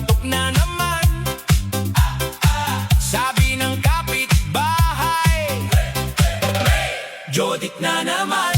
tugtog na naman. Sabi ng kapitbahay, Jodik na naman.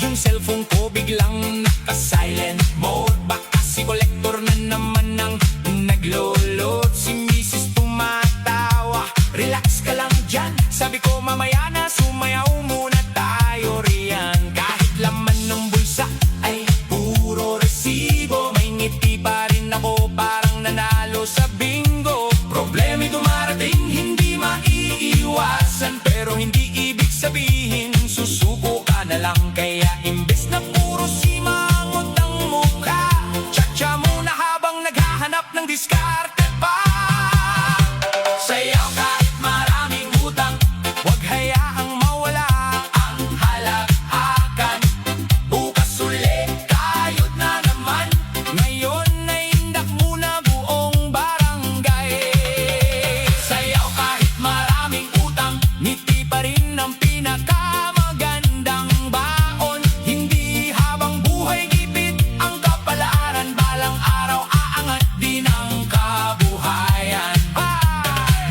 Yung cellphone ko biglang naka-silent mode. Baka si kolektor na naman ang naglolot. Si misis tumatawa, relax ka lang dyan. Sabi ko mamaya na, sumayaw muna tayo riyan. Kahit laman ng bulsa ay puro resibo, may ngiti pa rin ako, parang nanalo sa bingo. Problema'y dumarating, hindi maiiwasan, pero hindi ibig sabihin susuko ka na lang. Kaya imbes na puro simangot ang mukha, tsa-tsa muna habang naghahanap ng diskarte pa. Sayaw kahit maraming utang, huwag hayaang mawala ang halakhakan. Bukas ulit, kayod na naman. Ngayon ay indak muna buong barangay. Sayaw kahit maraming utang, ngiti pa rin ang pinakamagandang baon. Hindi habang buhay gipit ang kapalaran, balang araw aangat din ang kabuhayan.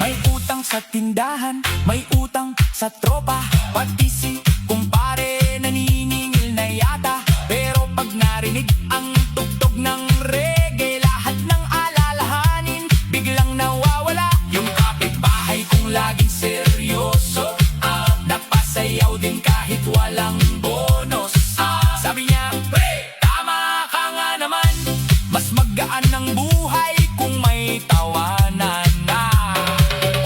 May utang sa tindahan, may utang sa tropa, pati si kumpare naniningil na yata. Pero pag narinig ang tugtog ng reggae, lahat ng alalahanin biglang nawawala. Yung kapitbahay kong laging seryoso, napasayaw din kahit walang bonus. Sabi niya, "Pre, tama ka nga naman, mas magaan ng buhay kung may tawanan na."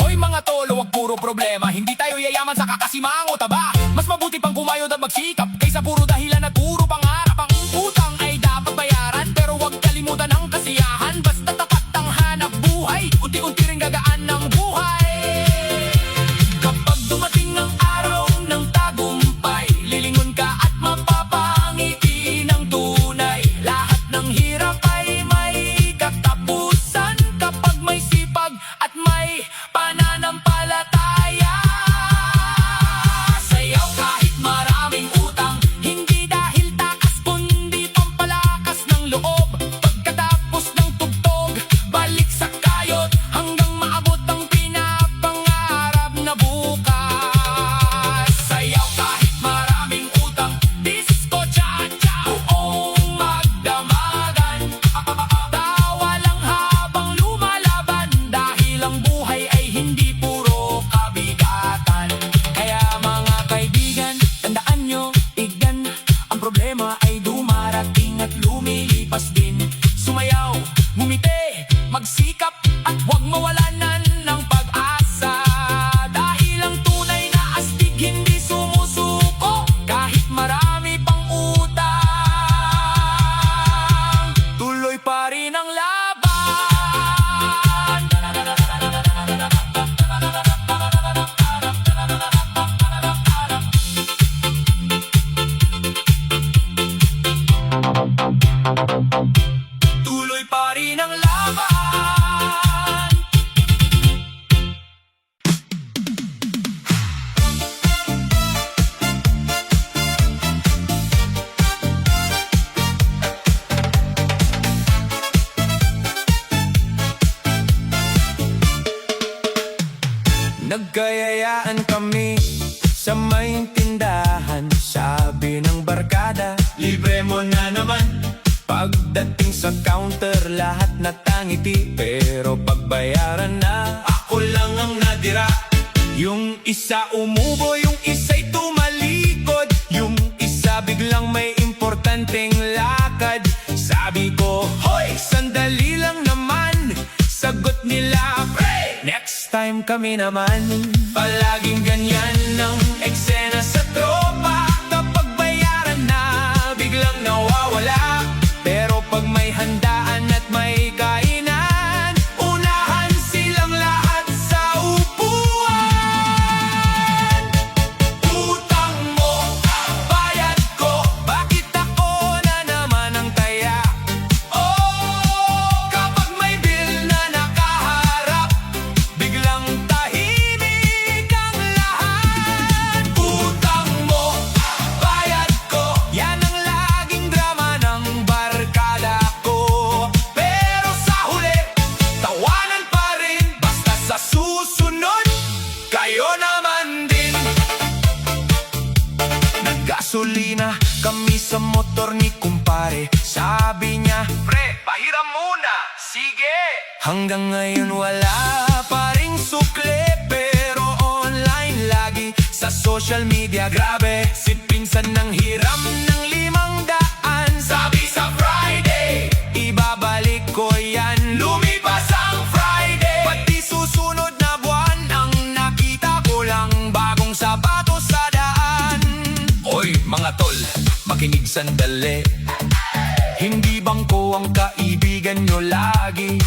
Hoy mga tolo, wag puro problema, hindi tayo yayaman sa kakasimangot, aba. Mas mabuti pang kumayod at magsikap kaysa puro dahilan at puro pangarap. Ang utang ay dapat bayaran, pero wag kalimutan ang kasiyahan. Basta tapat ang hanap buhay, unti-unti rin gagaan ng buhay. Kapag dumating ang araw ng tagumpay, lilingon ka at mapapangiti ng tunay. Lahat ng hirap ay may katapusan kapag may sipag at may pananampalataya. Sayaw kahit maraming utang, hindi dahil takas kundi pampalakas ng loob. Pagkatapos ng tugtog, balik sa kayod hanggang maabot ang pinapangarap na bukas. Sayaw kahit maraming utang, disco cha-cha, buong magdamagan. Tawa lang habang lumalaban, dahil ang buhay ay hindi puro kabigatan. Kaya mga kaibigan, tandaan nyo, igyan, ang problema ay dumarating at lumilipas din. Sumayaw, ngumiti, magsikap at huwag mawalanan ng pag-asa. Dahil ang tunay na astig hindi sumusuko kahit marami pang utang. Tuloy pa rin ang laban. Tuloy pa rin ang laban. Nagkayayaan kami sa may tindahan. Sabi ng barkada, libre mo na naman. Pagdating sa counter, lahat natangiti, pero pagbayaran na, ako lang ang nadira. Yung isa umubo, yung isa'y tumalikod, yung isa biglang may importanteng lakad. Sabi ko, hoy, sandali lang naman. Sagot nila, pre, next time kami naman. Palaging ganyan ang eksena sa tropa. Kapag bayaran na, biglang nawawala. Pero pag may handaan at may kainan, unahan silang lahat sa upuan. Utang mo, bayad ko, bakit ako na naman ang taya? Oh, kapag may bill na nakaharap, biglang tahimik ang lahat. Sige! Hanggang ngayon wala pa ring sukle, pero online lagi sa social media. Grabe, si pinsan ng hiram ng 500. Sabi sa Friday, ibabalik ko yan. Lumipas ang Friday, pati susunod na buwan ang nakita ko lang bagong sapatos sa daan. Oy mga tol, makinig sandali. Hindi bangko ang kaibigan nyo lagi.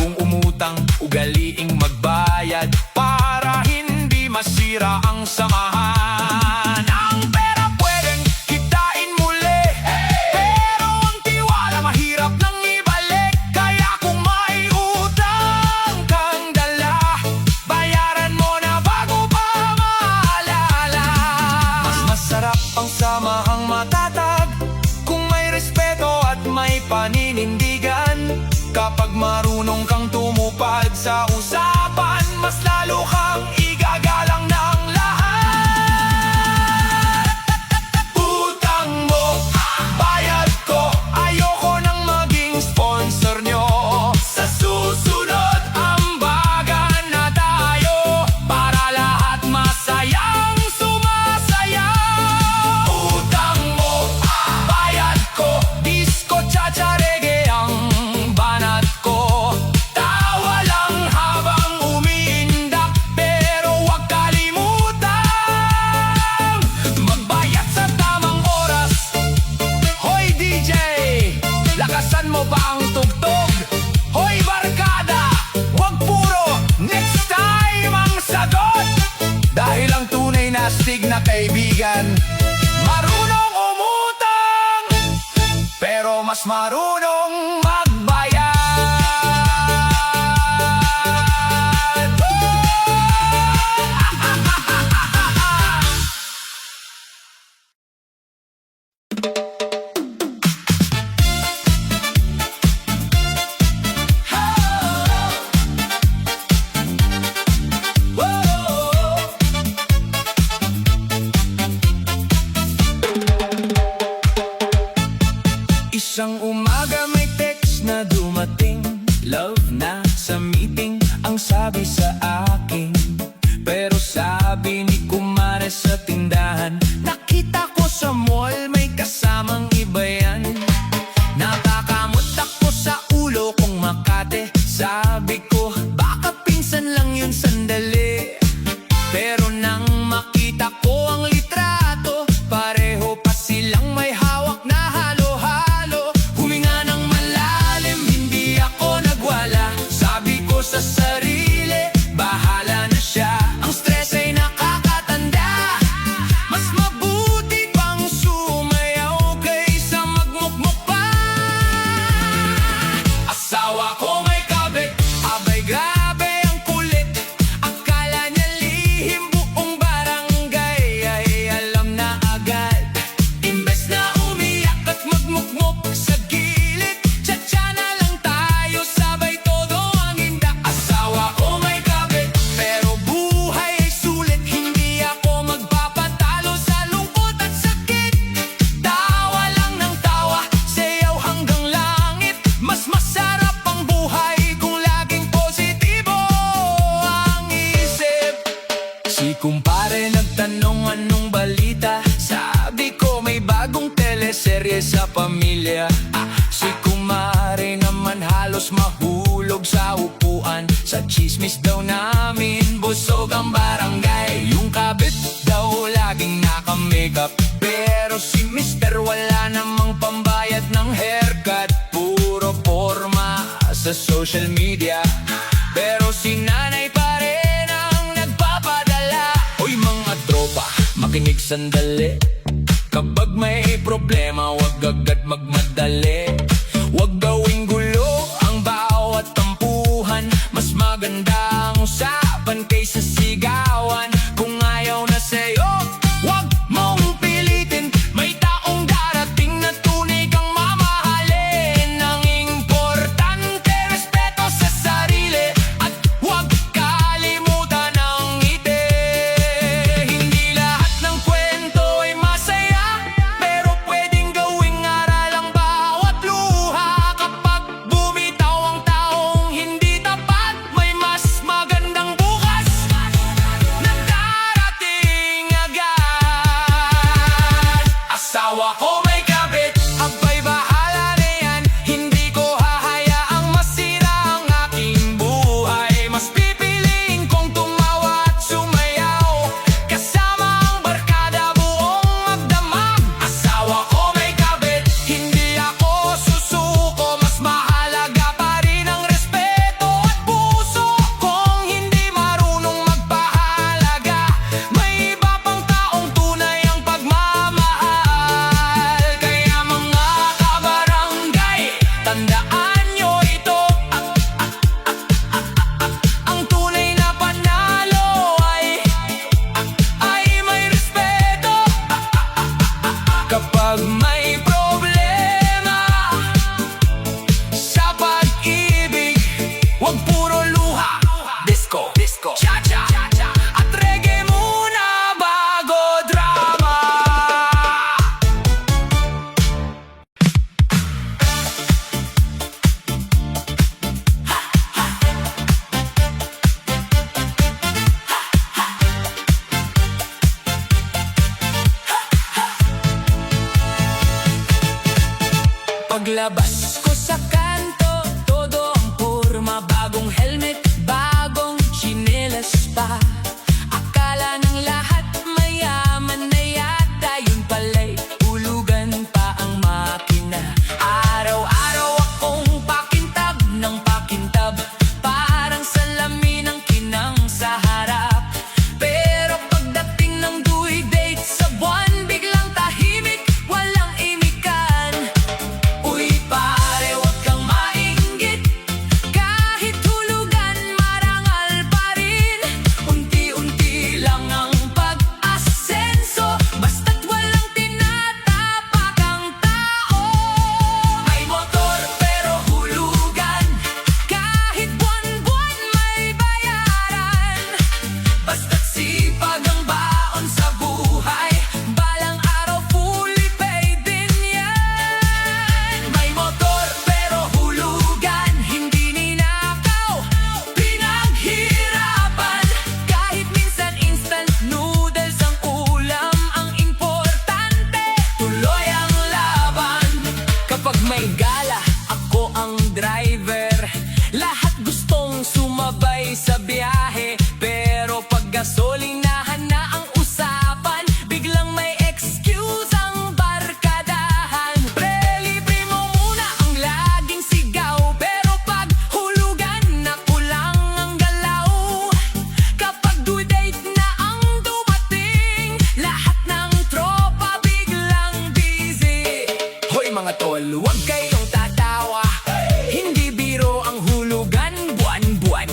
Kung umutang, ugaliing magbayad para hindi masira ang samahan. Ang pera pwedeng kitain muli, pero ang tiwala mahirap nang ibalik. Kaya kung may utang kang dala, bayaran mo na bago pa maalala. Mas masarap ang samahang matatag kung may respeto at may paninindigan. Kapag marunong kang tumupad sa usapan, mas lalo kang igagalang ng lahat. Utang mo, bayad ko, ayoko nang maging sponsor nyo. Sa susunod, ambagan na tayo para lahat masayang sumasayaw. Utang mo, bayad ko, disco, cha-cha, reggae ang banat ko. Tawa lang habang umiindak, pero huwag kalimutang magbayad sa tamang oras. Hoy DJ, lakasan mo pa ang tugtog. Hoy barkada, huwag puro next time ang sagot. Dahil ang tunay na astig na kaibigan marunong umutang, pero mas marunong magbayad. Isang umaga may text na dumating, love na sa meeting ang sabi sa akin. Pero sabi ni kumare sa tindahan, nakita ko sa mall may kasamang iba yan. Nakakamot ako sa ulo kong Makate. Sabi ko baka pinsan lang yun sandali. Pero nang makita ko ang litrato, pareho pa silang may hawak na halo-halo. Huminga ng malalim, hindi ako nagwala. Sabi ko sa sarili, bahala na siya. Ang stress ay nakakatanda, mas mabuti pang sumayaw kaysa magmukmuk pa. Asawa ko may kabit, abay grabe ang kulit. Akala niya lihim buong barangay ay alam na agad. Imbes na umiyak at magmukmuk sa gilid, tsa-tsa na lang tayo, sabay todo ang indak. Asawa ko may kabit, pero buhay ay sulit. Hindi ako magpapatalo sa lungkot at sakit. Tawa lang ng tawa, sayaw hanggang langit. Mas masarap ang buhay kung laging positibo ang isip. Si kumpare nagtanong anong balita, sabi ko may bagong teleserye sa pamilya. Si kumare naman halos mahulog sa upuan. Sa chismis daw namin busog ang barangay. Yung kabit daw laging naka-makeup, pero si mister wala namang pambayad ng haircut. Puro forma sa social media, pero si nanay pa rin ang nagpapadala. Oy mga tropa, makinig sandali. Kapag may problema, wag agad magmadali. Wag gawing gulo ang bawat tampuhan. Mas maganda ang usapan kaysa sigawan. Kung ayaw na sa'yo, wag mong pilitin. May taong darating na tunay kang mamahalin. Ang importante, respeto sa sarili at wag kalimutan ang ngiti. Hindi lahat ng kwento ay masaya, pero pwedeng gawing aral ang bawat Paglabas ko sa kanto, todo ang porma. Bagong helmet, bagong tsinelas pa. Akala ng lahat mayaman na yata, yun pala'y hulugan pa ang makina. Araw-araw akong pakintab ng pakintab, parang salamin ng kinang sa harap. Pero pagdating ng due date sa buwan, biglang tahimik, walang imikan. Uy pare, wag kang mainggit, kahit hulugan marangal pa rin. Unti-unti lang ang pag-asenso, basta't walang tinatapak ang tao. May motor pero hulugan, kahit buwan-buwan may bayaran. Basta't sipag ang baon sa buhay, balang araw fully paid din yan. May motor pero hulugan, hindi ninakaw, pinaghirapan. Kahit minsan instant noodles ang ulam, ang importante, tuloy ang laban. Kapag may gala, ako ang driver. Lahat gustong sumabay sa biyahe, pero pag gasolinahan na ang usapan, biglang may excuse ang barkadahan. Pre, libre mo muna ang laging sigaw, pero pag hulugan na kulang ang galaw. Kapag due date na ang dumating, lahat ng tropa biglang busy. Hoy mga tol, huwag kayong tatawa, hindi biro ang hulugan buwan-buwan.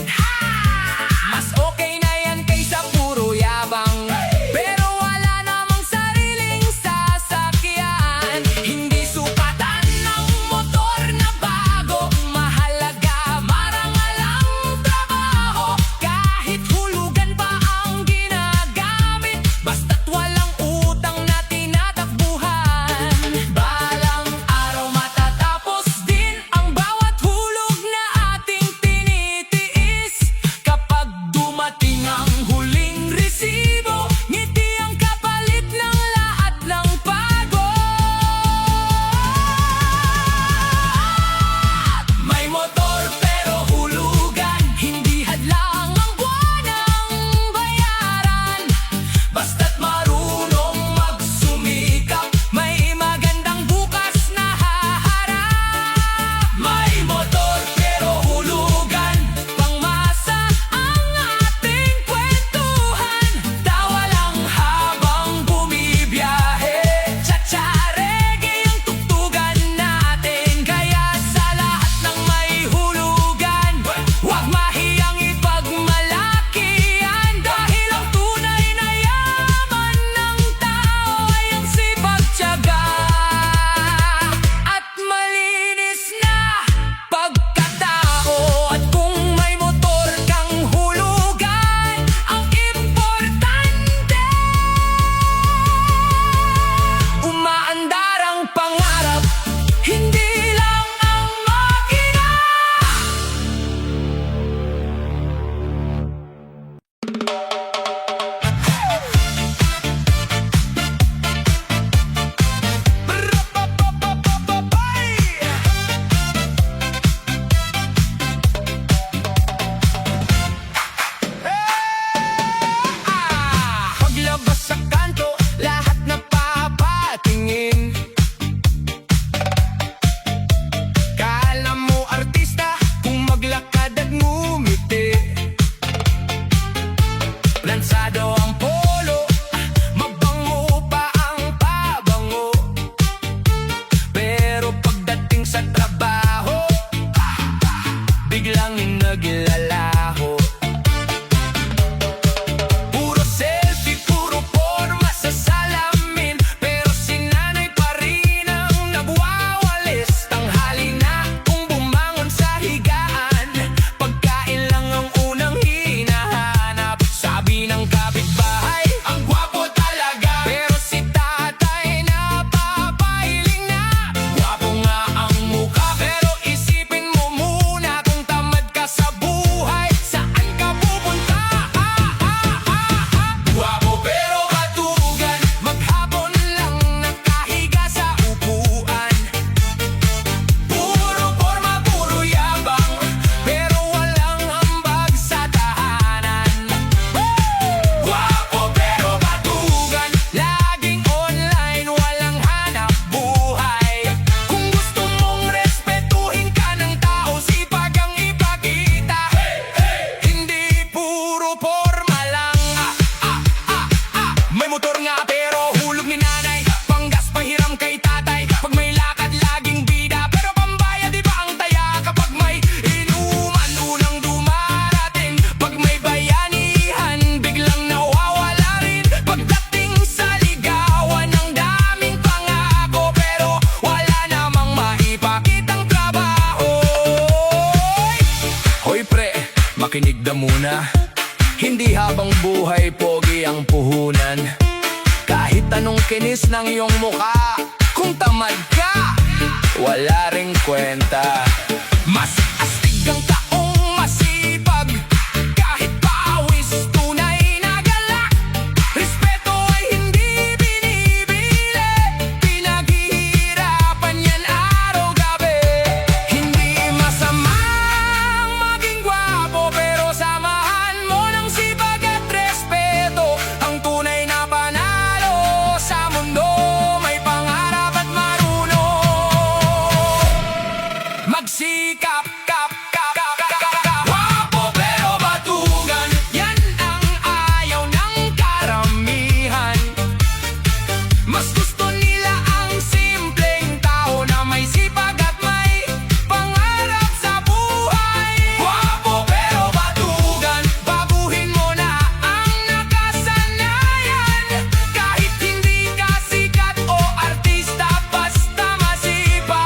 Mas okay na yan kaysa puro yabang, pero wala namang sariling sasakyan. Hindi sukatan ng motor na bago, mahalaga marangal ang trabaho. Kahit hulugan pa ang ginagamit, basta't walang utang na tinatakbuhan. Balang araw matatapos din ang bawat hulog na ating tinitiis. Kapag dumating ang huling resibo, ngiti ang kapalit ng lahat ng pagod. May motor pero hulugan, hindi hadlang ang buwan ang bayaran. Basta't marunong magsumikap, may magandang bukas na haharap. May motor pero hulugan, pangmasa ang ating kwentuhan. Tawa lang habang bumibiyahe, cha-cha reggae ang tugtugan natin. Kaya sa lahat ng may hulugan, huwag mahiyang ipagmalaki yan. Dahil ang tunay na yaman ng tao ay ang sipag, tiyaga at malinis na pagkatao. At kung may motor kang hulugan, ang importante, umaandar ang pangarap, hindi lang ang makina. Paglabas sa kanto, lahat napapatingin. Kala mo artista kung maglakad at ngumiti. Lansado ang polo, mabango pa ang pabango. Pero pagdating sa trabaho, biglang naglalaho. Puro selfie, puro forma sa salamin, pero si nanay pa rin ang nagwawalis. Tanghali na kung bumangon sa higaan, pagkain lang ang unang hinahanap. Sabi ng kapitbahay, ang gwapo talaga, pero si tatay napapahiling na. Gwapo nga ang mukha, pero isipin mo muna kung tamad ka sa buhay. makinig na muna. Hindi habang buhay pogi ang puhunan. Kahit anong kinis ng iyong muka, kung tamad ka, wala ring kwenta. Mas astig ang taong masipag, kahit pawis tunay na galak. Respeto ay hindi binibili, pinaghihirapan yan araw-gabi. Hindi masamang maging gwapo, pero samahan mo ng sipag at respeto. Ang tunay na panalo sa mundo, may pangarap at marunong magsikap. Gwapo pero batugan, yan ang ayaw ng karamihan. Mas gusto nila ang simpleng tao na may sipag at may pangarap sa buhay. Gwapo pero batugan, baguhin mo na ang nakasanayan. Kahit hindi ka sikat o artista, basta masipag,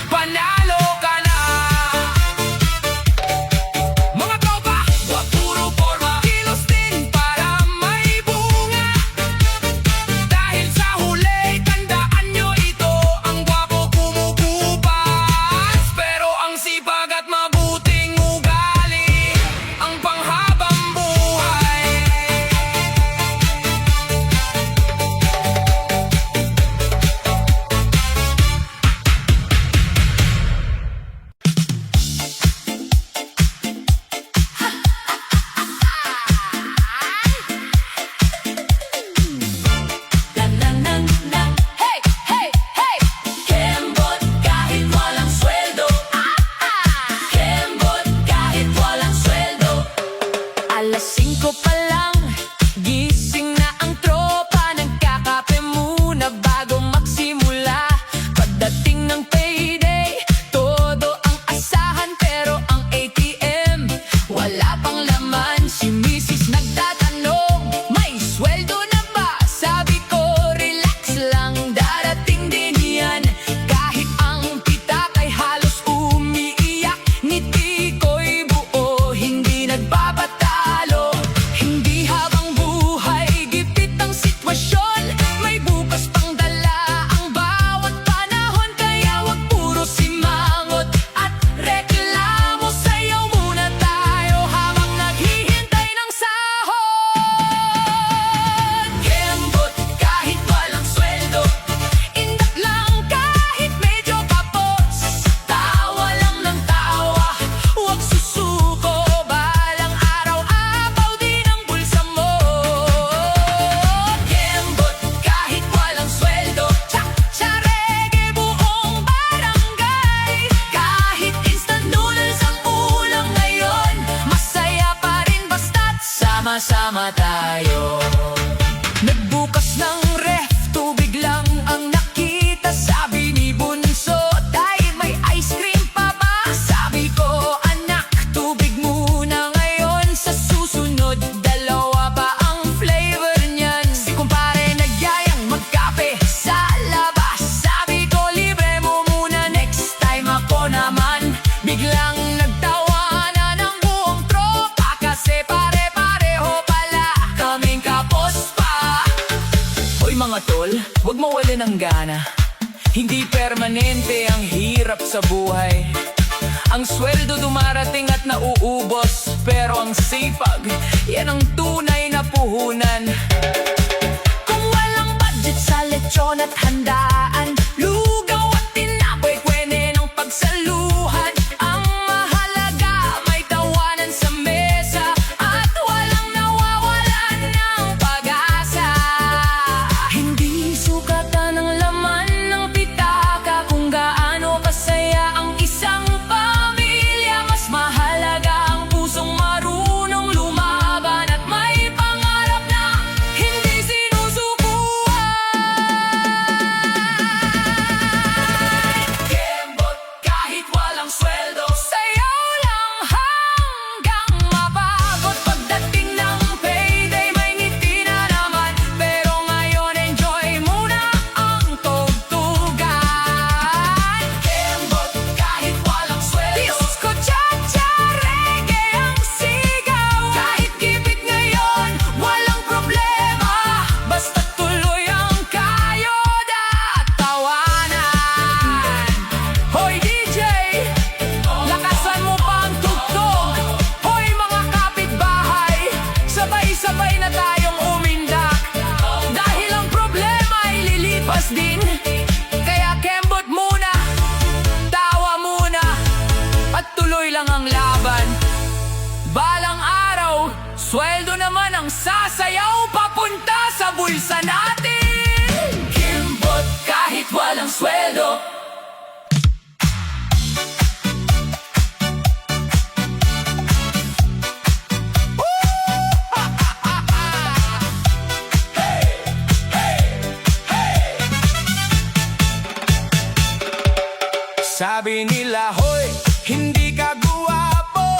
panalo ka na. Mga tropa, wag puro forma, kilos din para may bunga. Dahil sa huli, tandaan nyo ito, ang gwapo kumukupas, pero ang sipag at mabuting ugali ang panghabang buhay. Hey, hey, hey! Kembot kahit walang sweldo. Kembot kahit walang sweldo. Alas 5 pa lang, gising na ang tropa. Nagkakape muna bago magsimula. Pagdating ng payday, todo ang asahan, pero ang ATM wala pang laman. Si Mrs. nagtatanong, may sweldo na ba? Sabi ko, relax lang, darating din yan. Kahit ang pitak ay halos umiiyak, ngiti ko'y buo, hindi nagpapatalo. Hindi habang buhay, gipit ang sitwasyon, may bukas pang dala ang bawat panahon. Kaya wag puro simangot at reklamo, sayaw muna tayo habang naghihintay ng sahod. Kembot kahit walang sweldo, indak lang kahit medyo kapos. Tawa lang ng tawa, huwag susuko, balang araw apaw din ang bulsa mo. Kembot kahit walang sweldo, tsa-tsa-rege buong barangay. Kahit instant noodles ang ulam ngayon, masaya pa rin basta't sama-sama tayo. Nagbukas ng ref, tubig lang ang nakita. Sabi ni Bunso, tay, may ice cream pa ba? Sabi ko, anak, tubig muna ngayon. Sa susunod, dalawa pa ang flavor niyan. Si kumpare nagyayang magkape sa labas. Sabi ko, libre mo muna, next time ako naman. Biglang nagtawanan ng buong tropa, kasi pare-pareho pala kaming kapos pa. Hoy mga tol, wag mawala ng gana. Hindi permanente ang hirap sa buhay. Ang sweldo dumarating at nauubos, pero ang sipag, yan ang tunay na puhunan. Kung walang budget sa lechon at handaan, lugaw at tinapay, kwene ng pagsaluhan. Ang mahalaga, may tawanan sa mesa at walang nawawalan ng pag-asa. Hindi sukatan ng laman ng pitaka kung gaano kasaya ang isang pamilya. Mas mahalaga ang pusong marunong lumaban at may pangarap na hindi sinusukuan. tuloy lang ang laban. Balang araw, sweldo naman ang sasayaw papunta sa bulsa natin. Kimbot kahit walang sweldo. Sabi nila, hoy, hindi ka guwapo.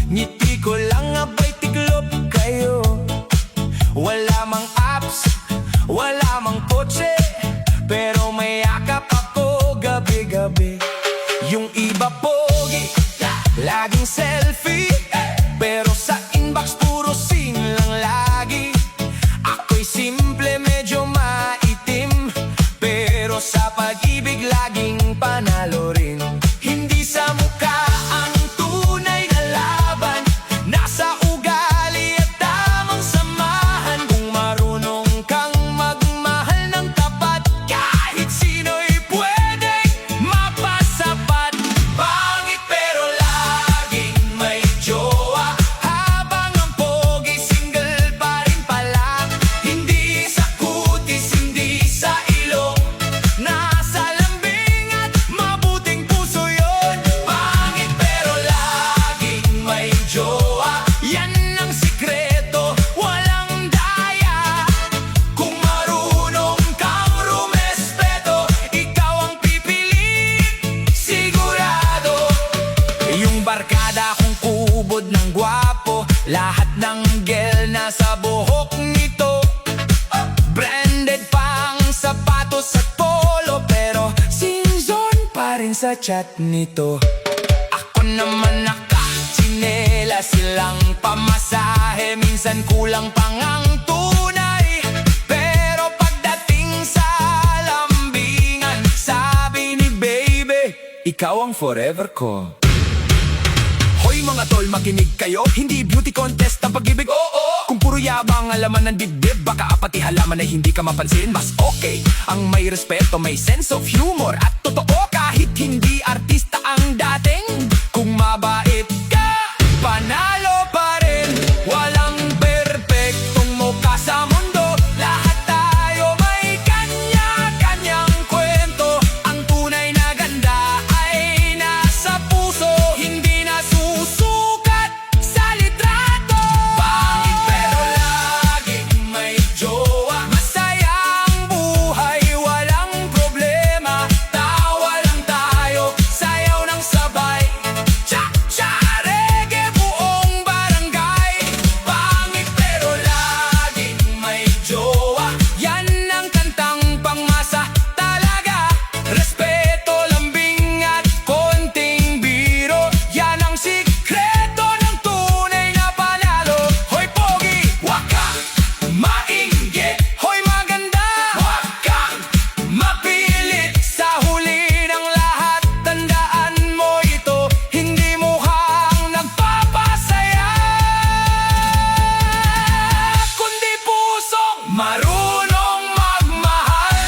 Ngiti ko lang abay tiklop kayo. Wala mang apps, wala mang kotse, pero may yakap ako gabi-gabi. Yung iba pogi, laging selfie, pero sa inbox puro scene lang lagi. Ako'y simple, medyo maitim, pero sa pag-ibig laging panalo rin. Hindi sa mukha ang tunay na laban, nasa ugali at tamang samahan. Kung marunong kang magmahal ng tapat, kahit sino'y pwedeng mapasapat. Pangit pero laging may jowa, habang ang pogi single pa rin pala. Hindi sa kutis, hindi sa ilong, nasa lambing at mabuting puso yun. Pangit pero laging may jowa, yan ang sikreto, walang daya. Kung marunong kang rumespeto, ikaw ang pipiliin, sigurado. Yung barkada kong kubod ng gwapo, lahat ng gel nasa buhok nito. Branded pang sapatos at polo, pero season pa rin sa chat nito. Ako naman nakatsinelas, silang pamasahe, minsan kulang pang ang tunay. Pero pagdating sa lambingan, sabi ni baby, ikaw ang forever ko. Hoy mga tol, makinig kayo, hindi beauty contest ang pag-ibig, oo. Kung puro yabang ang laman ng dibdib, baka pati halaman ay hindi ka mapansin. Mas okay ang may respeto, may sense of humor, at totoo kahit hindi artista ang dating. Kung mabait ka, panalo pa rin. Walang perpektong mukha sa mundo, lahat tayo may kanya-kanyang kwento. Ang tunay na ganda ay nasa puso, hindi nasusukat sa litrato. Pangit pero laging may jowa, masaya ang buhay, walang problema. Tawa lang tayo, sayaw ng sabay, cha-cha reggae buong barangay. Pangit pero laging may jowa, yan ang kantang pangmasa talaga. Respeto, lambing at konting biro, yan ang sikreto ng tunay na panalo. Hoy pogi, wag kang mainggit. Hoy maganda, wag kang mapilit. Sa huli ng lahat, tandaan mo ito, hindi mukhang nagpapasaya, kundi pusong marunong magmahal.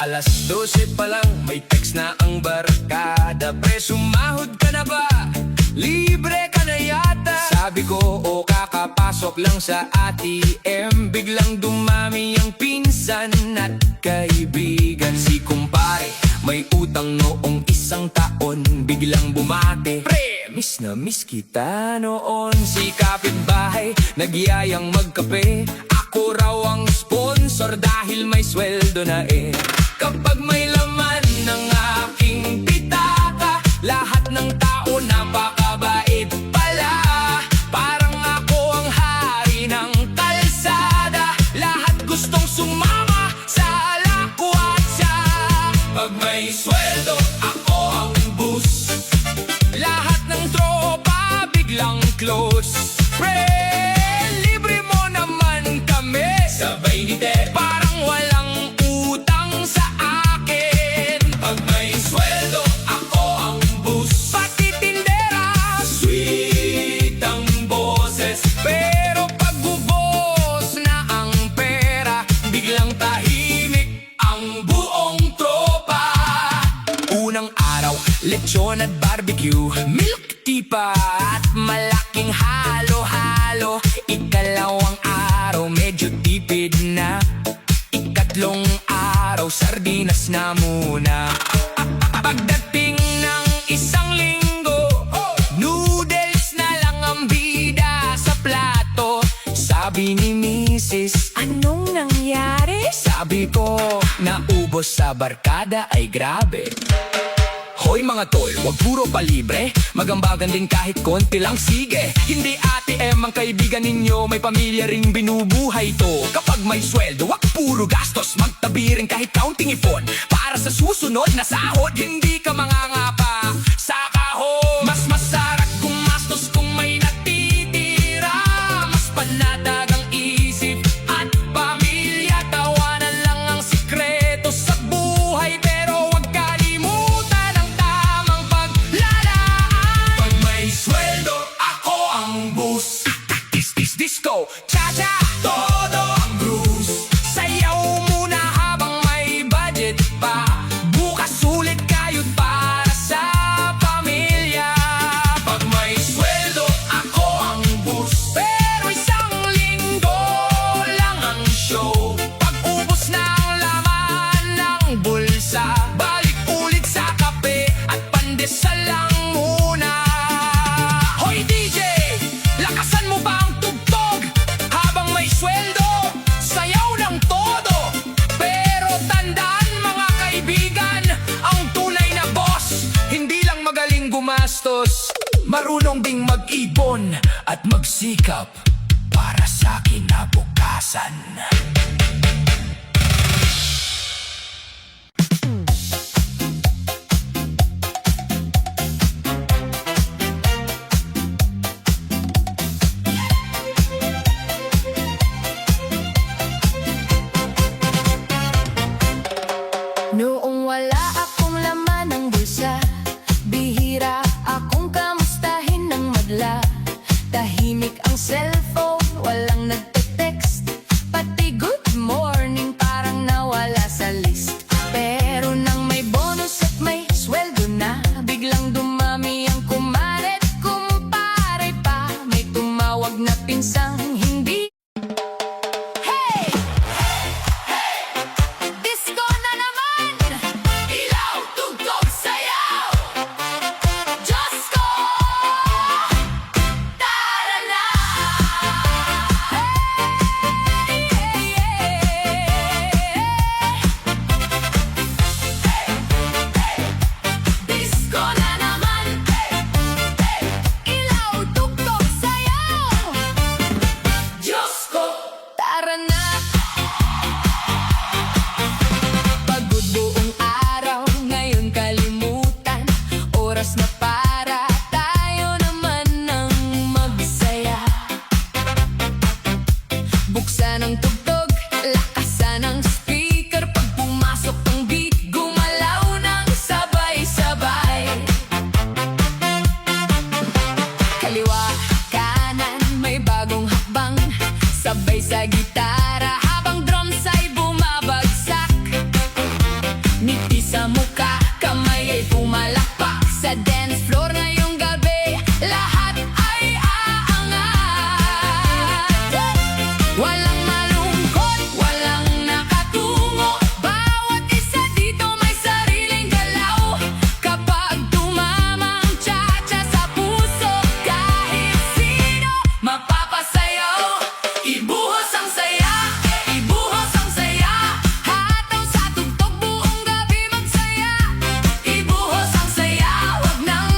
Alas 12 pa lang, may text na ang barkada. Pre, sumahod ka na ba? Libre ka na yata. Sabi ko, o kakapasok lang sa ATM. Biglang dumami ang pinsan at kaibigan. Si kumpare, may utang noong isang taon. Biglang bumate, pre, miss na miss kita noon. Si kapitbahay, nagyayang magkape. Ako raw ang sponsor dahil may sweldo na eh. Kapag may laman ng aking pitaka, lahat ng tao napakabait pala. Parang ako ang hari ng kalsada, lahat gustong sumama sa lakwatsa. Pag may sweldo, ako ang boss. Lahat ng tropa biglang close. Pre, libre mo naman kami. Sabay ni Ted, parang walang utang sa akin. Pag may sweldo, ako ang boss. Pati tindera, sweet ang boses. Pero pag ubos na ang pera, biglang tahimik ang buong tropa. Unang araw, lechon at barbecue, milk tea pa at malaking halo-halo. Ikalawang araw, medyo tipid na. Ikatlong araw, sardinas na muna. Pagdating ng isang linggo, noodles na lang ang bida sa plato. Sabi ni Mrs. Anong nangyari? Sabi ko, naubos sa barkada ay grabe. Hoy mga tol, wag puro palibre. Magambagan din kahit konti lang, sige. Hindi Ate Em ang kaibigan ninyo, may pamilya ring binubuhay to. Kapag may sweldo, wag puro gastos. Magtabi rin kahit counting ipon, para sa susunod na sahod. Hindi ka mangangapa sa kahon. Mas masarap gumastos kung may natitira. Mas panatag ang isip at pamilya. Tawanan lang ang sikreto sa buhay, pero wag kalimutan ang tamang paglalaan. Pag may sweldo, ako ang boss. Disco, cha-cha, todo ang bruise. Sayaw muna habang may budget pa. Bukas ulit kayod para sa pamilya. Pag may sweldo, ako ang boss. Pero isang linggo lang ang show. Pag ubos na ang laman ng bulsa, balik ulit sa kape at pandesal lang muna. Hoy DJ, lakasan mo ba ang tugtog? Habang may sweldo, sayaw ng todo. Pero tandaan mga kaibigan, ang tunay na boss, hindi lang magaling gumastos, marunong ding mag-ipon at magsikap para sa kinabukasan. Noong wala akong laman ng bulsa, bihira akong kamustahin ng madla. Tahimik ang cellphone, walang nagte-text, pati good morning parang nawala sa list. Pero nang may bonus at may sweldo na, biglang dumami ang kumaret, kumpare pa. May tumawag na pinsang hindi. Hey! Disco na naman! Ilaw, tugtog, sayaw! Diyos ko! Tara na! Hey, hey, hey. Disco na naman! Ilaw, tugtog, sayaw! Diyos ko! Tara na! Pagod buong araw, ngayon kalimutan. Oras na para tayo naman ng magsaya. Buksan ang tugtog, lakasan ang speaker. Pag pumasok ang beat, gumalaw ng sabay-sabay. Kaliwa, kanan, may bagong hakbang. Sabay sa gitara habang drums ay bumabagsak. Ngiti sa muka, kamay ay pumalakpak. Sa dance floor ngayong gabi, lahat ay aangat. Walang malungkot, walang nakatungo. Bawat isa dito may sariling galaw. Kapag tumama ang cha-cha sa puso, kahit sino mapapasayaw. Ibuhos ang saya, ibuhos ang saya. Hataw sa tugtog, buong gabi magsaya. Ibuhos ang saya, wag nang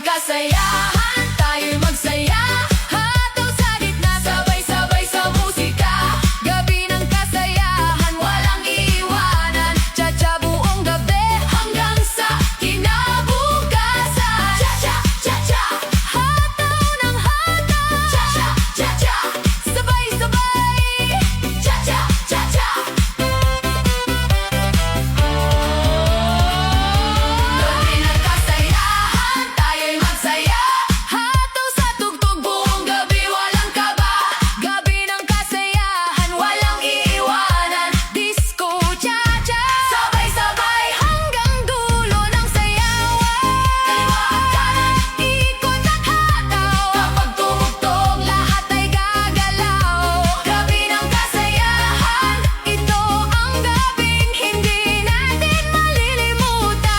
kasayahan, tayo'y magsaya. Hataw sa gitna, sabay-sabay sa musika. Gabi ng kasayahan, walang iiwanan. Cha-cha buong gabi hanggang sa kinabukasan. Cha-cha, cha-cha, hataw ng hataw. Cha-cha, cha-cha, sabay-sabay. Cha-cha, cha-cha. Gabi ng kasayahan, tayo'y magsaya. Hataw sa tugtog buong gabi, walang kaba. Gabi ng kasayahan, walang iiwanan. Disco, cha-cha, sabay-sabay hanggang dulo ng sayawan. Kanan, ikot at hataw. Kapag tumugtog, lahat ay gagalaw. Gabi ng kasayahan, ito ang gabing hindi natin malilimutan.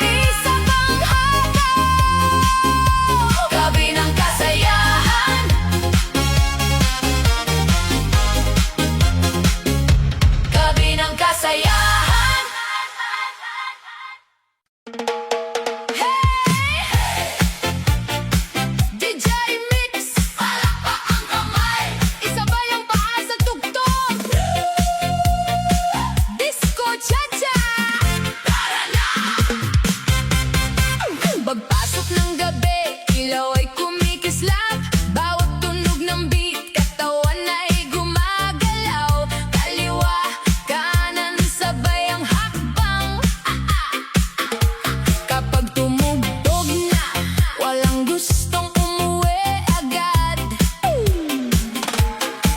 Isa pang hataw. Gabi ng kasayahan. Gabi ng kasayahan. Hey! DJ Mix! Palakpak ang kamay! Isabay ang paa sa tugtog! Disco cha-cha! Tara na! Pagpasok ng gabi, ilaw ay kumikislap. Bawat tunog ng beat, katawan ay gumagalaw. Kaliwa, kanan, sabay ang hakbang. Kapag tumugtog na, walang gustong umuwi agad.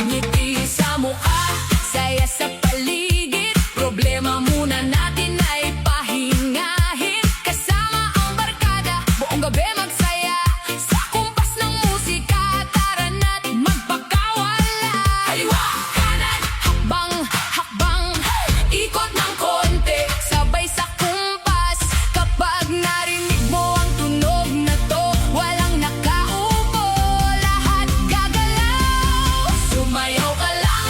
Ngiti sa mukha, saya sa paligid. Problema muna natin ay pahingahin. Kasama ang barkada, buong gabi magsaya. Sa kumpas ng musika, tara na't magpakawala. Kaliwa, kanan, hakbang, hakbang. Ikot ng konti, sabay sa kumpas. Kapag narinig mo ang tunog na to, walang nakaupo, lahat gagalaw. Sumayaw ka lang,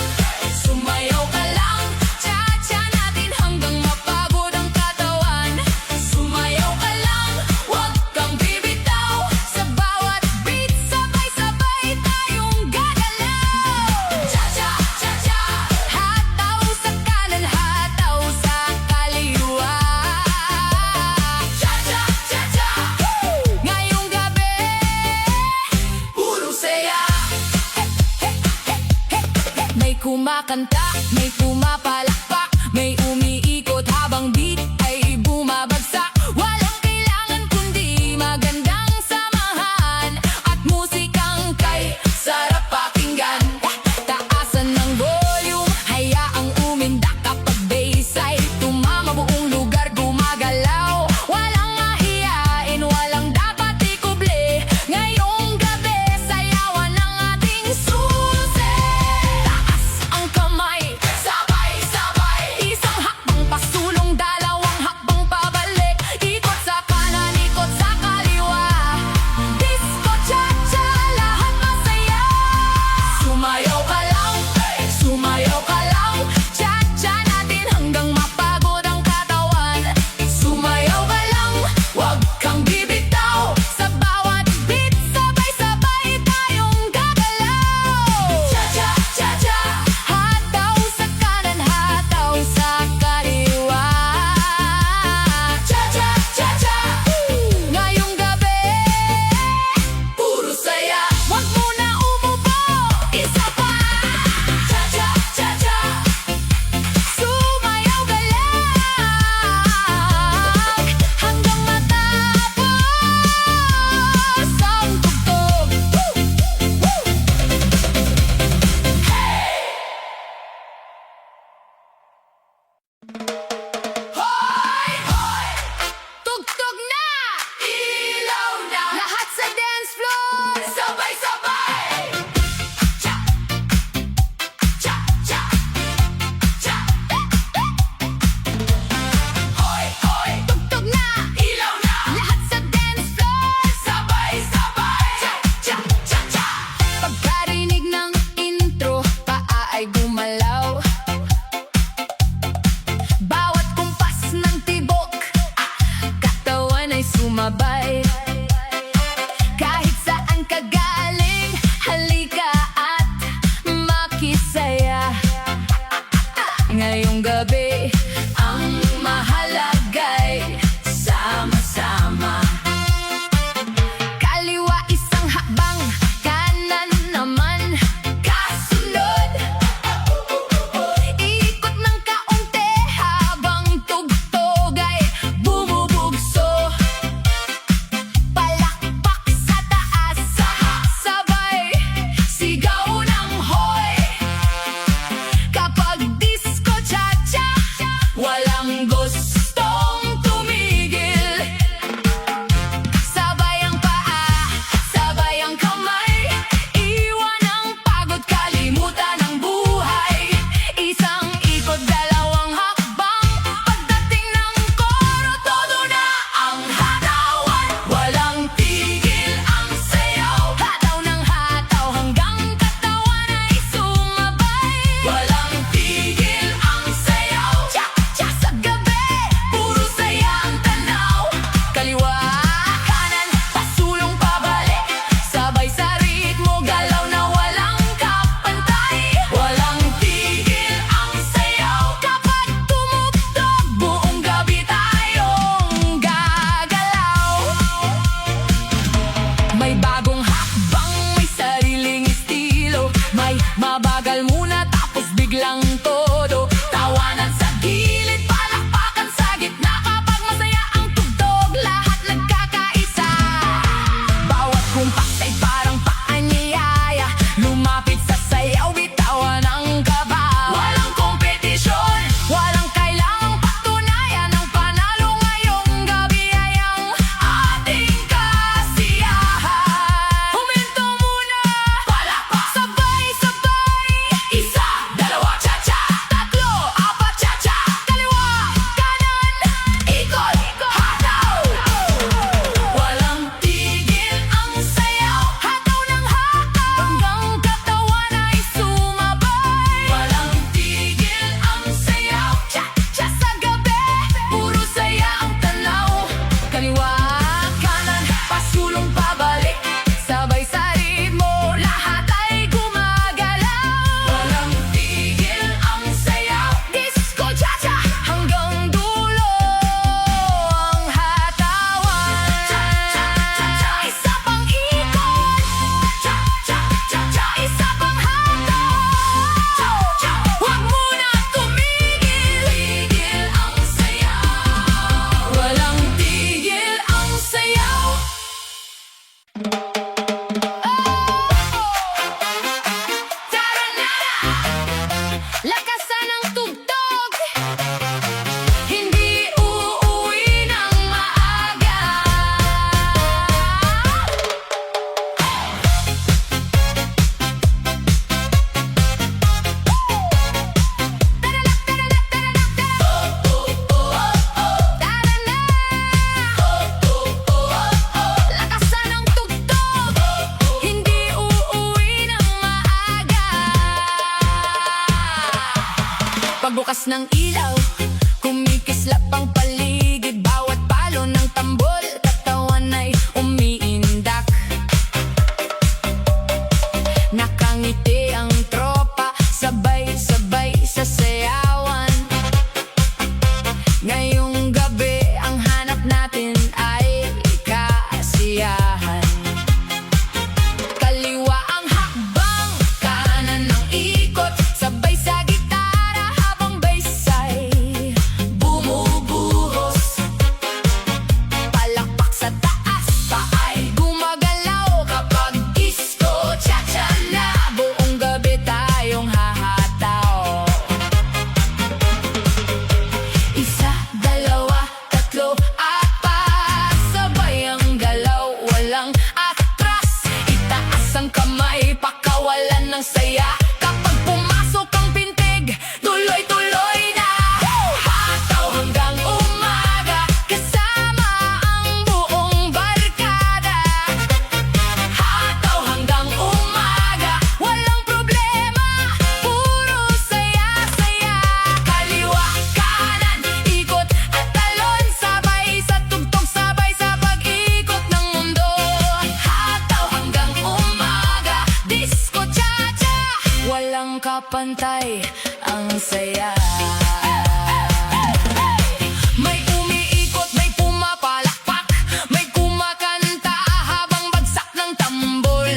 sumayaw ka lang. Cha-cha natin hanggang mapagod ang katawan. Sumayaw ka lang, huwag kang bibitaw. Sa bawat beat, sabay-sabay tayong gagalaw. Cha-cha, cha-cha, hataw sa kanan, hataw sa kaliwa. Cha-cha, cha-cha, ngayong gabi, puro saya. May kumakanta, may pumapalakpak, may umiikot habang beat ay bumabagsak. Walang kailangan kundi magandang samahan at musikang kay sarap pakinggan. Taasan ng volume, hayaang umindak kapag bass ay tumama, buong lugar gumagalaw. Walang mahiyain, walang dapat ikuble. Ngayong gabi, sayawan ang ating susi. Taas ang kamay, sabay-sabay. Agos ng ilaw, kumikislap ang paligid. Bawat palo ng tambol, katawan ay umiindak. Nakangiti ang tropa, sabay-sabay sa sayawan. Ngayong gabi, ang hanap natin ay kasiyahan. Kaliwa ang hakbang, kanan ang ikot, sabay sa gitara habang baysay bumubuhos. Palakpak sa taas, paay gumagalaw kapag disco cha-cha na. Buong gabi tayong hahataw. Isa, dalawa, tatlo, apat, sabay ang galaw, walang atras. Itaas ang kamay, pakawalan ng saya. Kapag pumasok ang pintig, tuloy-tuloy na. Hataw hanggang umaga, kasama ang buong barkada. Hataw hanggang umaga, walang problema, puro saya-saya. Kaliwa, kanan, ikot at talon, sabay sa tugtog, sabay sa pag-ikot ng mundo. Hataw hanggang umaga, disco cha-cha, walang kapantay ang saya. May umiikot, may pumapalakpak, may kumakanta habang bagsak ng tambol.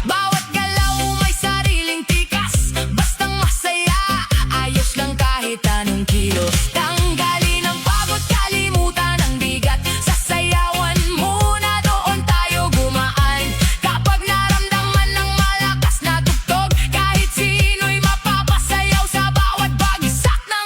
Bawat galaw may sariling tikas, bastang masaya, ayos lang kahit anong kilos. Tanggalin ang pagod, kalimutan ang bigat, sasayawan muna, doon tayo gumaan. Kapag naramdaman ng malakas na tugtog, kahit sino'y mapapasayaw sa bawat bagsak na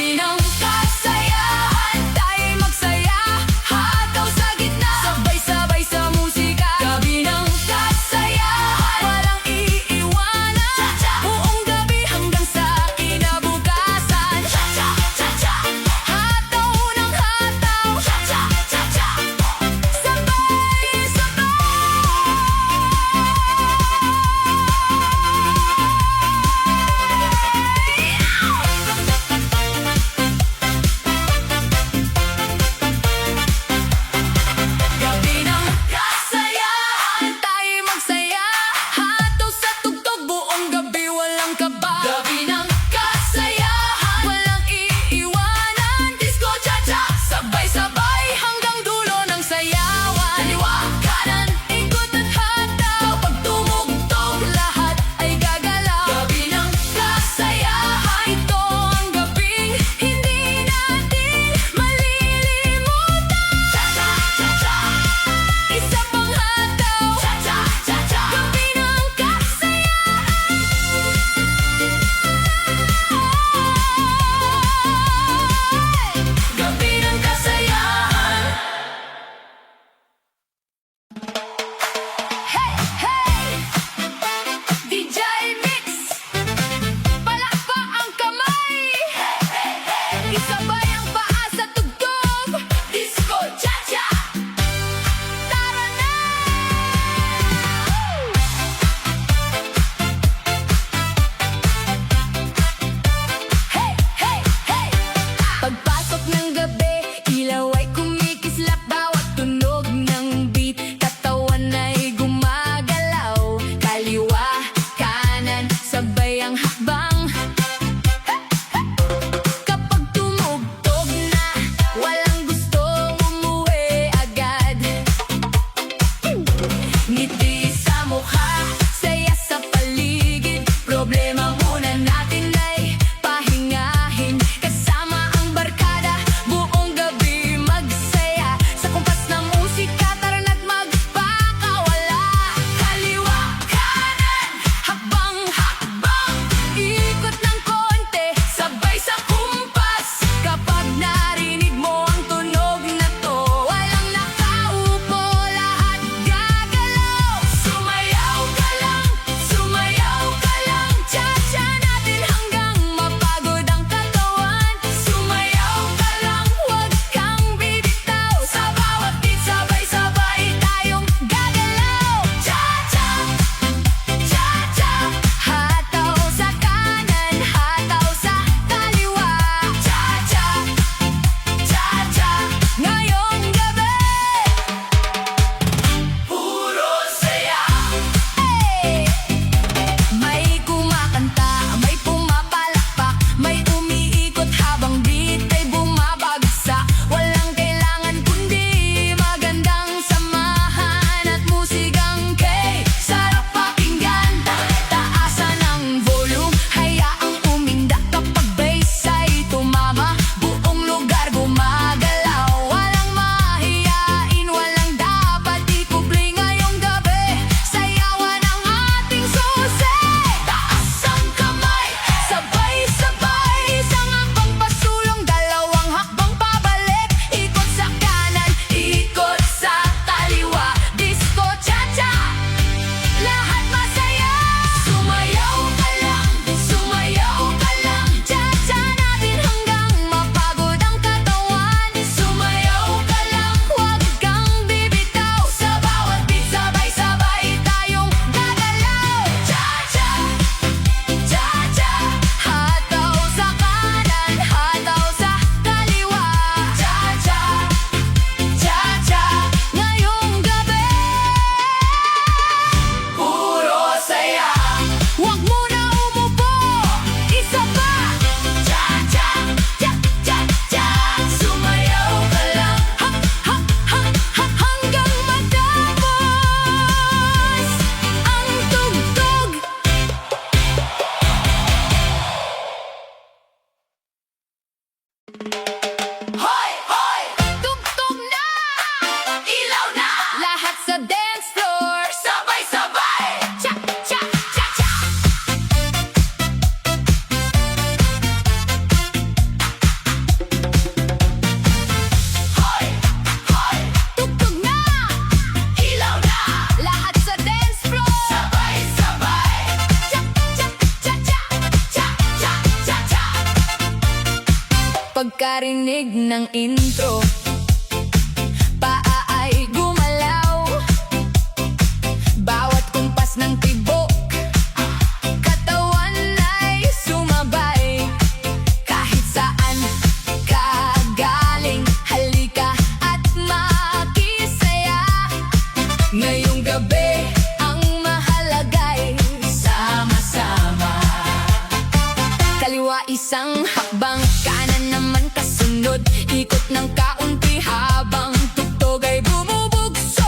Gabi ng kasayahan, tayo'y magsaya, hataw sa gitna, sabay-sabay sa musika. Gabi ng kasayahan, walang iiwanan, buong gabi hanggang sa kinabukasan. Hataw ng hataw, sabay-sabay. Gabi ng kasayahan, tayo'y magsaya, hataw sa tugtog, buong gabi walang kaba. Gabi ng kasayahan, walang iiwanan, disco cha-cha, sabay-sabay hanggang dulo ng sayawan. Kaliwa, kanan, ikot at hataw, kapag tumugtog, lahat ay gagalaw. Gabi ng kasayahan, ito ang gabing hindi natin malilimutan. Isa pang hataw, gabi ng kasayahan. Gabi ng kasayahan. Hey, hey! DJ Mix! Palakpa ang kamay! Isabay ang paa sa tugtog! Disco cha-cha! Tara na! Hey, hey, hey! Pagpasok ng gabi, ilaw ay kumikislap, bawat tunog ng beat, katawan ay gumagalaw. Kaliwa, kanan, sabay ang hakbang. Kapag tumugtog, pagkarinig ng intro, paa ay gumalaw, bawat kumpas ng tibok, katawan ay sumabay. Kahit saan ka galing, halika at makisaya. Ngayong gabi ang mahalagay sama-sama. Kaliwa isang hakbang, kanan naman kasunod, ikot ng kaunti habang tugtog ay bumubugso.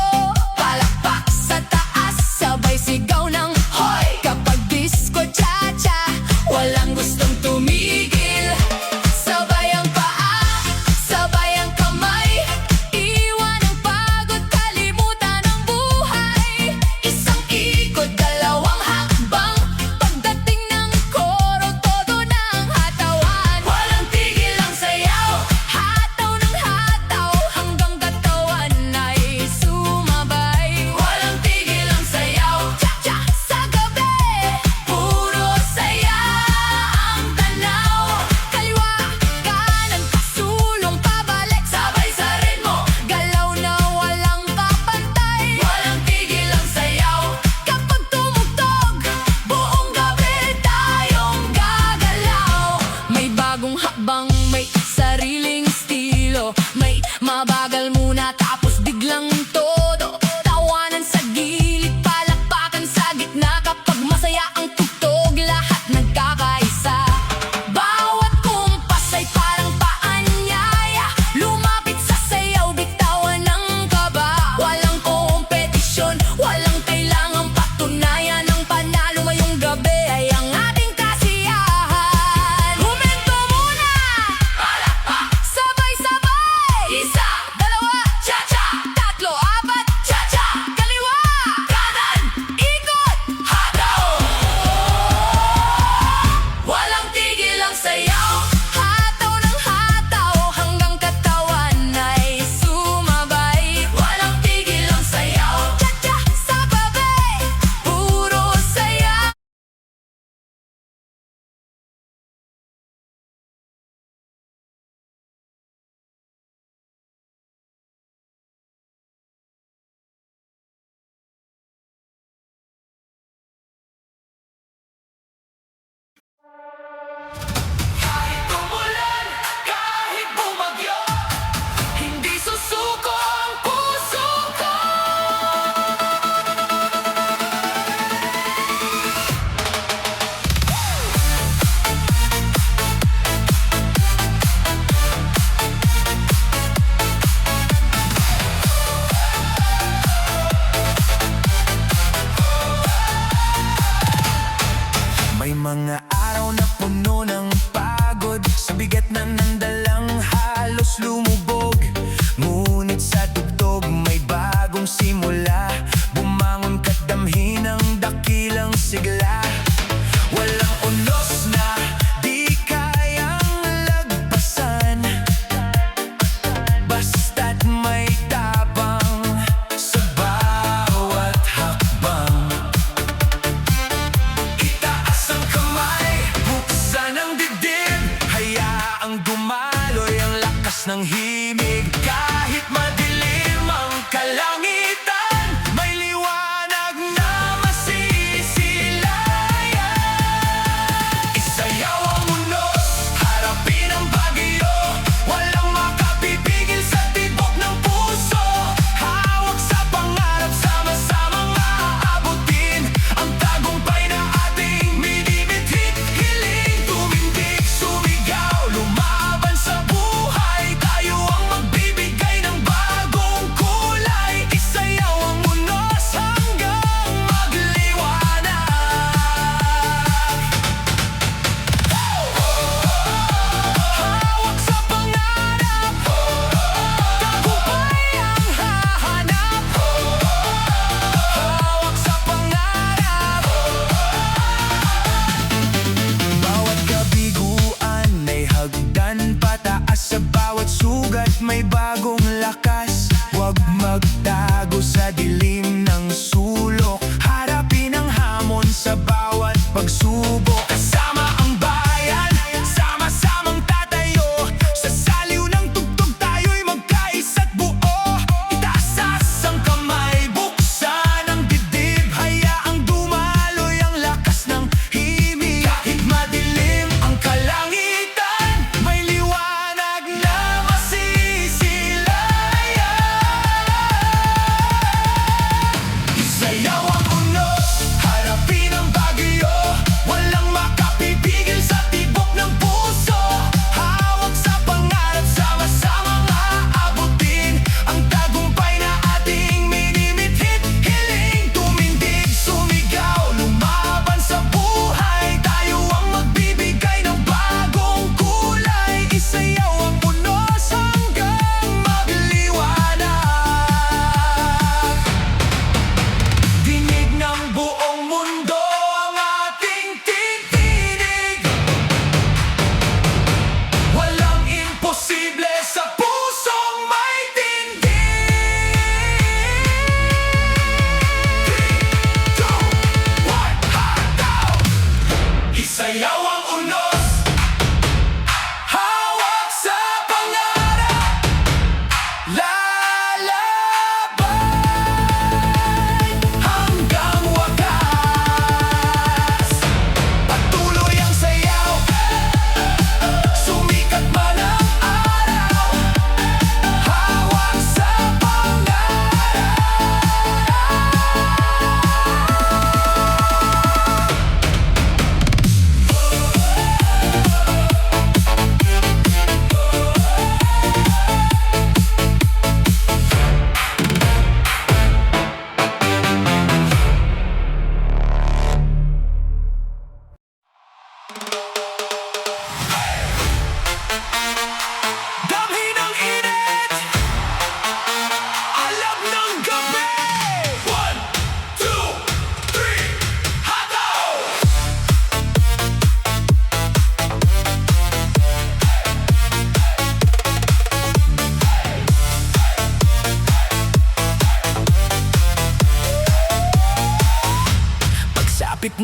Palakpak sa taas, sabay sigaw ng hoy! Kapag disco cha-cha, walang gustong tumigil. Sabay ang paa, sabay ang kamay, iwan ang pagod, kalimutan ang buhay. Isang ikot, dalawang hakbang, pagdating ng koro, todo ng hatawan. Walang tigil ang sayaw, hataw ng hataw, hanggang katawan ay sumabay. Walang tigil ang sayaw, cha-cha sa gabi, puro saya ang tanaw. Kaliwa, kanan, pasulong, pabalik, sabay sa ritmo, galaw na walang kapantay. Walang tigil ang sayaw, kapag tumugtog, buong gabi tayong gagalaw. May bagong hakbang, may sariling estilo, may mabagal muna tapos biglang todo. Tawanan sa gilid, palakpakan sa gitna, kapag masaya ang tugtog, lahat nagkakaisa. Bawat kumpas ay parang paanyaya, lumapit sa sayaw, bitawan ng kaba. Walang kompetisyon, walang kailangang patunayan, ang panalo ngayong gabi ay ang ating kasiyahan. Humento muna! Palakpak! Sabay-sabay! Isa, dalawa, cha-cha! Tatlo, apat, cha-cha! Kaliwa, kanan, ikot, hataw! Walang tigil ang sayaw, hataw ng hataw, hanggang katawan ay sumabay. Walang tigil ang sayaw, cha-cha sa gabi, puro saya. Kahit umulan, kahit bumagyo, hindi susuko ang puso ko. May mga araw na puno ng pagod, sa bigat na nandalang halos lumubog. Ngunit sa tugtog may bagong simula, bumangon ka't damhin ang dakilang sigla. Walang unos na di kayang lagpasan, basta't may tapang sa bawat hakbang. Itaas ang kamay, buksan ang dibdib, hayaang dumaloy ang lakas ng himig. Kahit madilim ang kalangitan, may liwanag na masisilayan. Isayaw ang unos, harapin ang bagyo, walang makapipigil sa tibok ng puso. Hawak sa pangarap, sama-samang aabutin ang tagumpay na ating minimithit. Hiling, tumindig, sumigaw, lumaban sa buhay, tayo ang magbibigay ng bagong kulay. Isayaw ang unos hanggang magliwanag. Hawak sa pangarap, tagumpay ang hahanap. Hawak sa pangarap, bawat kabiguan may hagdan pataas, sa bawat sugat may bagong lakas. Huwag magtago sa dilim ng sulok, harapin ang hamon sa bawat pagsubok. Kasama ang bayan, sama-samang tatayo sa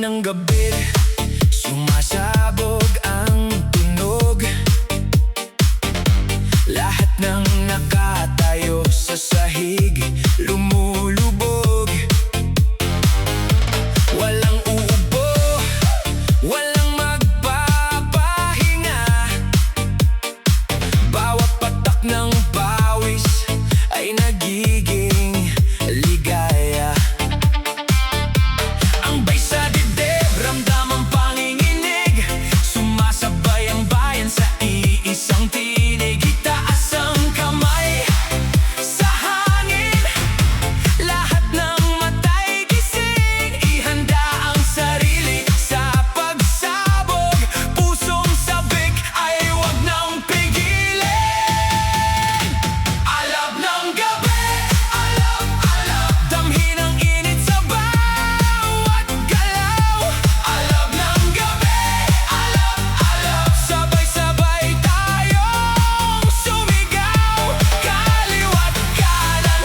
ng gabi, sumasabog ang tunog. Lahat ng nakatayo sa sahig lumulubog. Walang uubo, walang magpapahinga. Bawat patak ng pawis ay nagiging ligaya. Ang bay sa dibdib, ramdam ang panginginig. Sumasabay ang bayan sa iisang tinig. Itaas ang kamay sa hangin. Lahat ng mata'y gising. Ihanda ang sarili sa pagsabog. Pusong sabik ay huwag nang pigilin. Alab ng gabi, alab, alab. Damhin ang init sa bawat galaw. Alab ng gabi, alab, alab. Sabay-sabay tayong sumigaw. Kaliwa't kanan,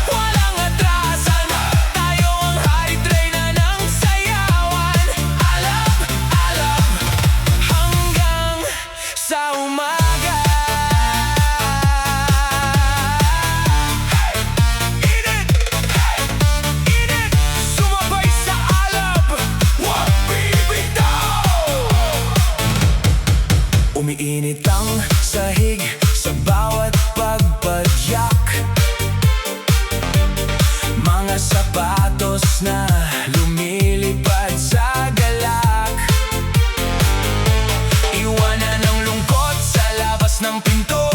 walang atrasan. Tayo ang hari-treyna ng sayawan. Alab, alab, hanggang sa umaga. Init! Init! Sumabay sa alab, huwag bibitaw. Umiinit ang sahig sa bawat pagpadyak. Mga sapatos na lumilipad sa galak. Iwanan ang lungkot sa labas ng pinto.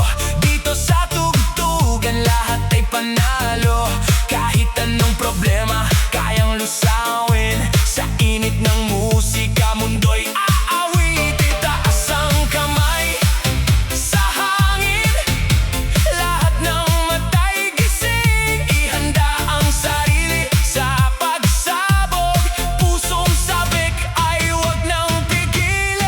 Dito sa tugtugan lahat ay panalo. Kahit anong problema kayang lusawin. Sa init ng musika mundo'y aawit. Itaas ang kamay sa hangin. Lahat ng mata'y gising. Ihanda ang sarili sa pagsabog. Pusong sabik ay huwag nang pigilin.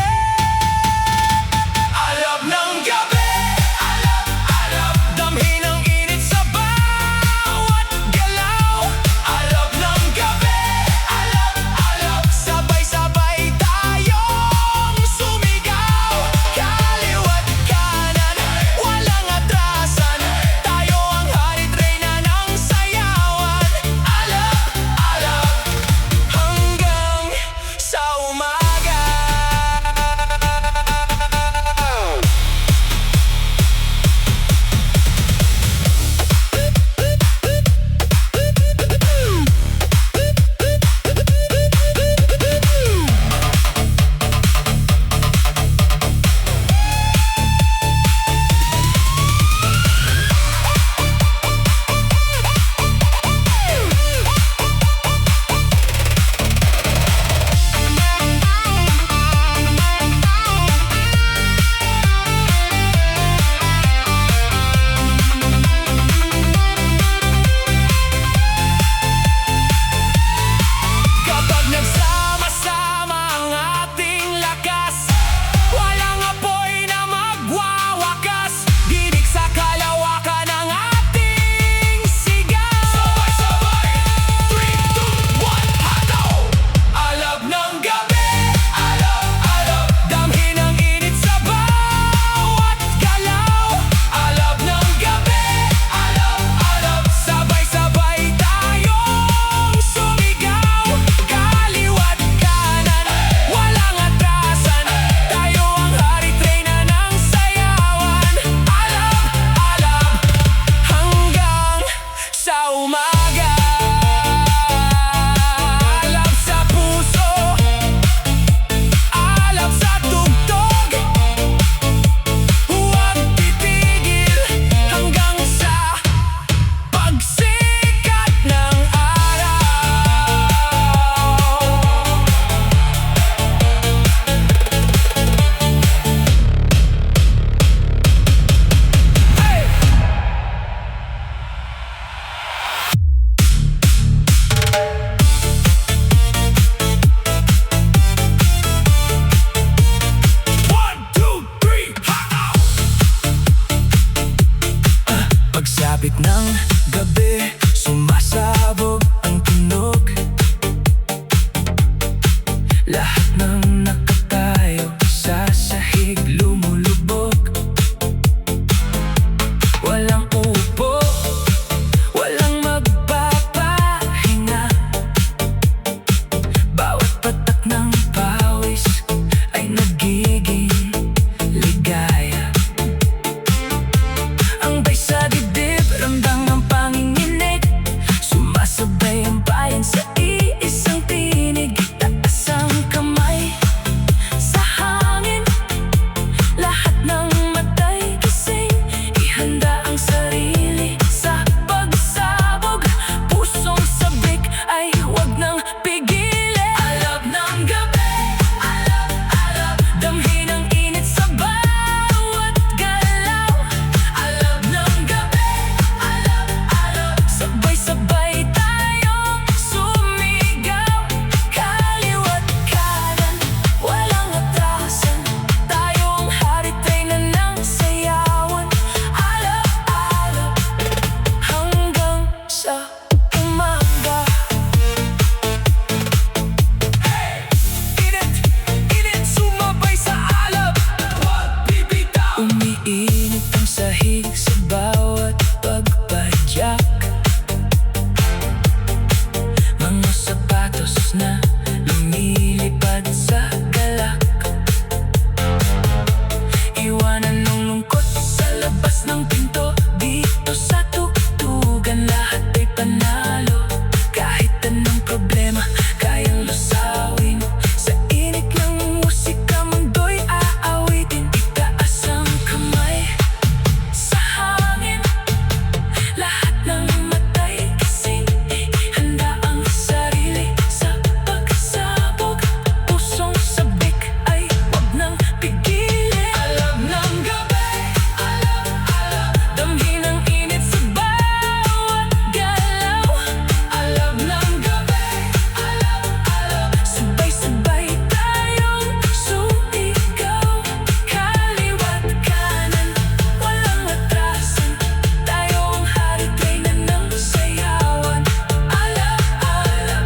Alab ng gabi, alab, alab. Damhin ang init sa bawat galaw. Alab ng gabi, alab, alab. Sabay-sabay tayong sumigaw. Kaliwa't kanan, walang atrasan. Tayo ang hari-treyna ng sayawan. Alab, alab, hanggang sa umaga. Kapag nagsama-sama ang ating lakas, walang apoy na magwawakas. Dinig sa kalawakan ng ating sigaw. Sabay-sabay, 3, 2, 1, hataw! Alab ng gabi, alab, alab. Damhin ang init sa bawat galaw. Alab ng gabi, alab, alab. Sabay-sabay tayong sumigaw. Kaliwa't kanan, walang atrasan. Tayo ang hari-treyna ng sayawan. Alab, alab, hanggang sa umaga. Alab sa puso, alab sa tugtog. Huwag titigil hanggang sa pagsikat ng araw. Hey! One, two, three, hataw! Pagsapit ng gabi, sumasabog ang tunog. Lahat ng nakatayo sa sahig lumulubog. Walang upo, walang magpapahinga. Bawat patak ng pawis ay nagiging ligaya. Ang bay sa dibdib, ramdam ng panginginig. Sumasabay ang bayan sa iisang tinig. Taas ang kamay sa hangin. Lahat ng matay gising. Ihanda ang sarili sa pagsabog. Pusong sabik ay huwag nang pigilin. Alab ng gabi, alab, damhin ang init sa bawat galaw. Alab ng gabi, alab, sabay-sabay tayong sumigaw. Kaliwa't kanan, walang atrasan. Tayong haritay na ng sayawan. Alab, hanggang sa umaga. Init, sumabay sa alab. Huwag bibitaw. Umiinit ang sahig sa bawat pagpadyak. Mga sapatos na lumilipad sa galak. Iwanan ng lungkot sa labas ng pinto. Dito sa tugtugan lahat ay panalo. Kahit anong problema kayang lusawin. Sa init ng musika mundo'y aawitin. Itaas ang kamay sa hangin. Lahat ng matay gising. Handa ang sarili sa pagsabog. Pusong sabik ay huwag nang pigilin. Alab ng gabi, alab, damhin ang init sa bawat galaw. Alab ng gabi, alab, sabay-sabay tayong sumigaw. Kaliwa't kanan, walang atrasan. Tayong haritay na ng sayawan. Alab,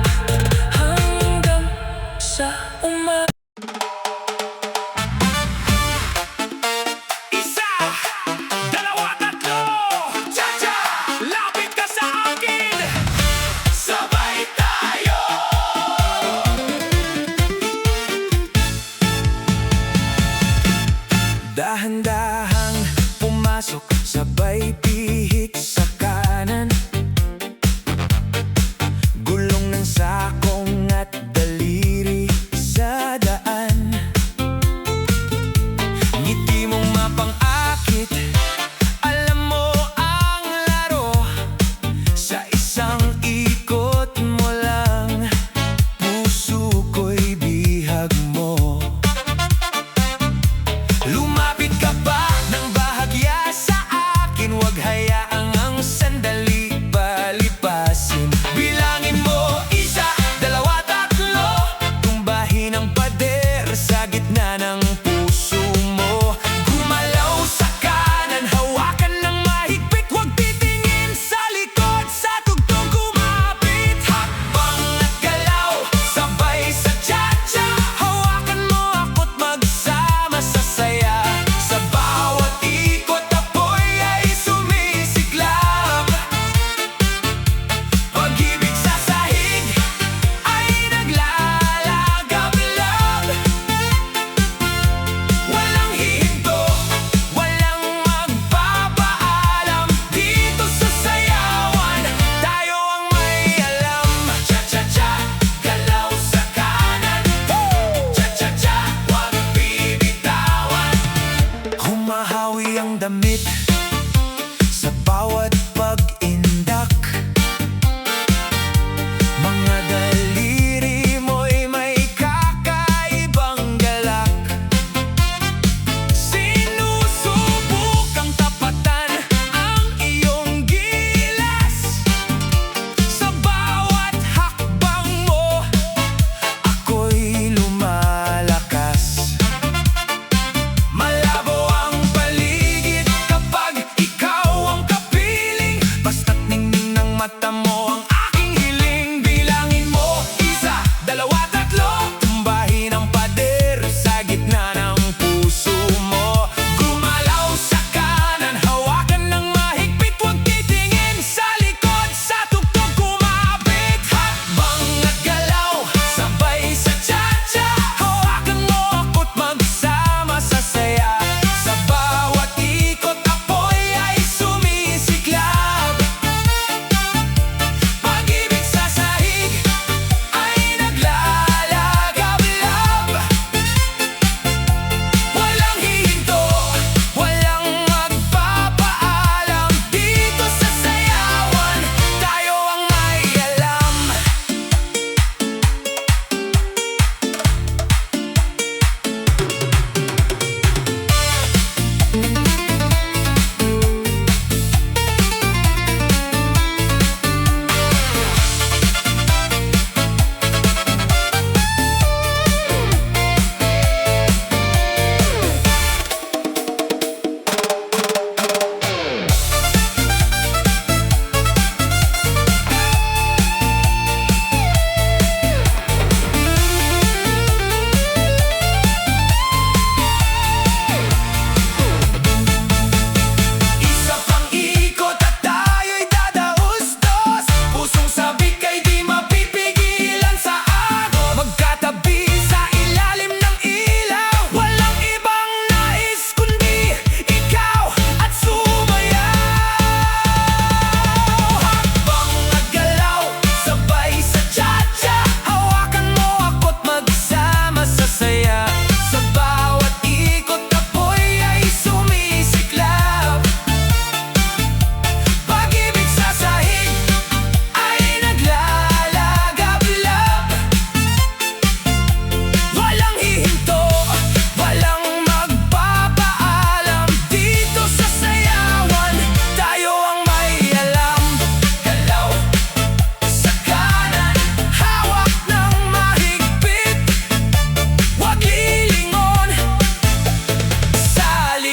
hanggang sa umaga. Isa, dalawa, tatlo. Cha-cha, lapit ka sa akin. Sabay tayo. Dahan-dahang pumasok, sabay pihit sa kanan. Gulong ng sakong at daliri sa daan. Ngiti mong mapang-akit, alam mo ang laro. Sa isang ikot mo lang, puso ko'y bihag mo. Lumapit ka pa ng bahagya sa akin. Huwag hayaang ang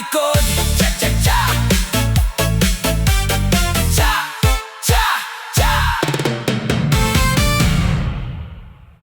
likod